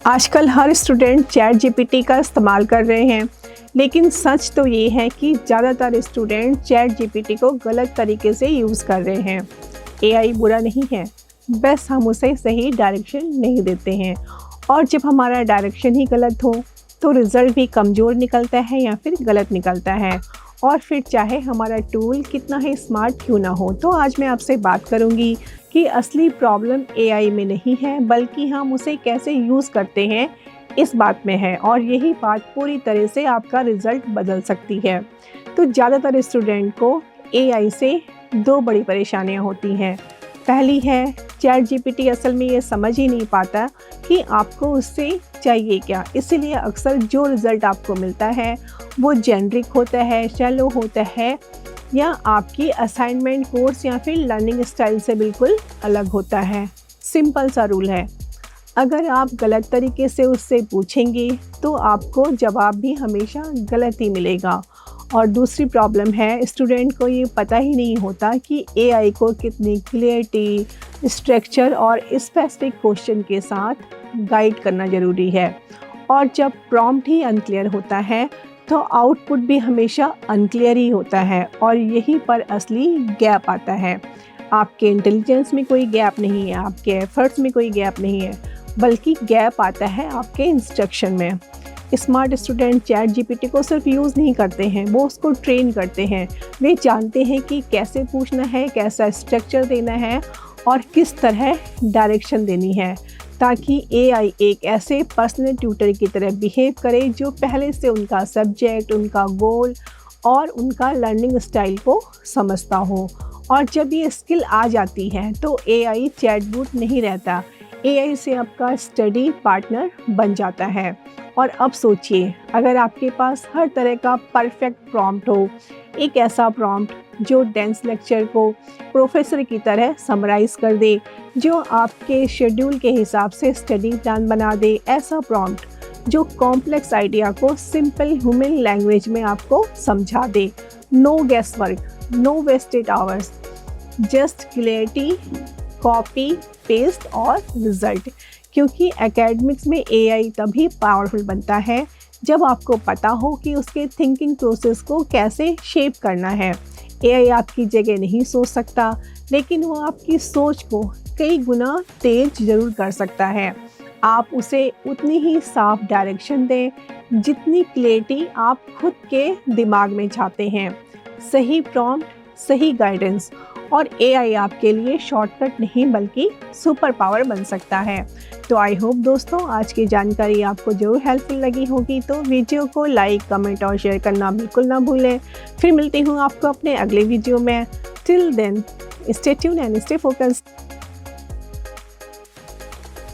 आजकल हर student chat GPT का इस्तेमाल कर रहे हैं, लेकिन सच तो ये है कि ज़्यादातर स्टूडेंट चैट जीपीटी को गलत तरीके से यूज़ कर रहे हैं। एआई बुरा नहीं है, बस हम उसे सही डायरेक्शन नहीं देते हैं, और जब हमारा डायरेक्शन ही गलत हो तो रिज़ल्ट भी कमज़ोर निकलता है या फिर गलत निकलता है, और फिर चाहे हमारा टूल कितना ही स्मार्ट क्यों ना हो। तो आज मैं आपसे बात करूंगी कि असली प्रॉब्लम एआई में नहीं है, बल्कि हम उसे कैसे यूज़ करते हैं इस बात में है, और यही बात पूरी तरह से आपका रिज़ल्ट बदल सकती है। तो ज़्यादातर स्टूडेंट को एआई से दो बड़ी परेशानियां होती हैं। पहली है, चैट जीपीटी असल में ये समझ ही नहीं पाता कि आपको उससे चाहिए क्या, इसीलिए अक्सर जो रिज़ल्ट आपको मिलता है वो जेनरिक होता है, शैलो होता है, या आपकी असाइनमेंट कोर्स या फिर लर्निंग स्टाइल से बिल्कुल अलग होता है। सिंपल सा रूल है, अगर आप गलत तरीके से उससे पूछेंगे तो आपको जवाब भी हमेशा गलत ही मिलेगा। और दूसरी प्रॉब्लम है, स्टूडेंट को ये पता ही नहीं होता कि एआई को कितनी क्लियरिटी, स्ट्रक्चर और स्पेसिफिक क्वेश्चन के साथ गाइड करना ज़रूरी है। और जब प्रॉम्प्ट ही अनक्लियर होता है तो आउटपुट भी हमेशा अनक्लियर ही होता है, और यहीं पर असली गैप आता है। आपके इंटेलिजेंस में कोई गैप नहीं है, आपके एफर्ट्स में कोई गैप नहीं है, बल्कि गैप आता है आपके इंस्ट्रक्शन में। स्मार्ट स्टूडेंट चैट जीपीटी को सिर्फ यूज़ नहीं करते हैं, वो उसको ट्रेन करते हैं। वे जानते हैं कि कैसे पूछना है, कैसा स्ट्रक्चर देना है और किस तरह डायरेक्शन देनी है, ताकि एआई एक ऐसे पर्सनल ट्यूटर की तरह बिहेव करे जो पहले से उनका सब्जेक्ट, उनका गोल और उनका लर्निंग स्टाइल को समझता हो। और जब ये स्किल आ जाती है तो एआई चैटबॉट नहीं रहता, एआई से आपका स्टडी पार्टनर बन जाता है। और अब सोचिए, अगर आपके पास हर तरह का परफेक्ट प्रॉम्प्ट हो, एक ऐसा प्रॉम्प्ट जो डेंस लेक्चर को प्रोफेसर की तरह समराइज़ कर दे, जो आपके शेड्यूल के हिसाब से स्टडी प्लान बना दे, ऐसा प्रॉम्प्ट जो कॉम्प्लेक्स आइडिया को सिंपल ह्यूमन लैंग्वेज में आपको समझा दे। No guess work, no wasted hours, just clarity, copy paste और रिजल्ट। क्योंकि एकेडमिक्स में एआई तभी पावरफुल बनता है जब आपको पता हो कि उसके थिंकिंग प्रोसेस को कैसे शेप करना है। एआई आपकी जगह नहीं सोच सकता, लेकिन वो आपकी सोच को कई गुना तेज ज़रूर कर सकता है। आप उसे उतनी ही साफ डायरेक्शन दें जितनी क्लैरिटी आप खुद के दिमाग में चाहते हैं। सही प्रॉम्प्ट, सही गाइडेंस, और एआई आपके लिए शॉर्टकट नहीं बल्कि सुपर पावर बन सकता है। तो आई होप दोस्तों आज की जानकारी आपको जरूर हेल्पफुल लगी होगी, तो वीडियो को लाइक, कमेंट और शेयर करना बिल्कुल ना भूलें। फिर मिलती हूँ आपको अपने अगले वीडियो में। Till then, stay tuned and stay focused.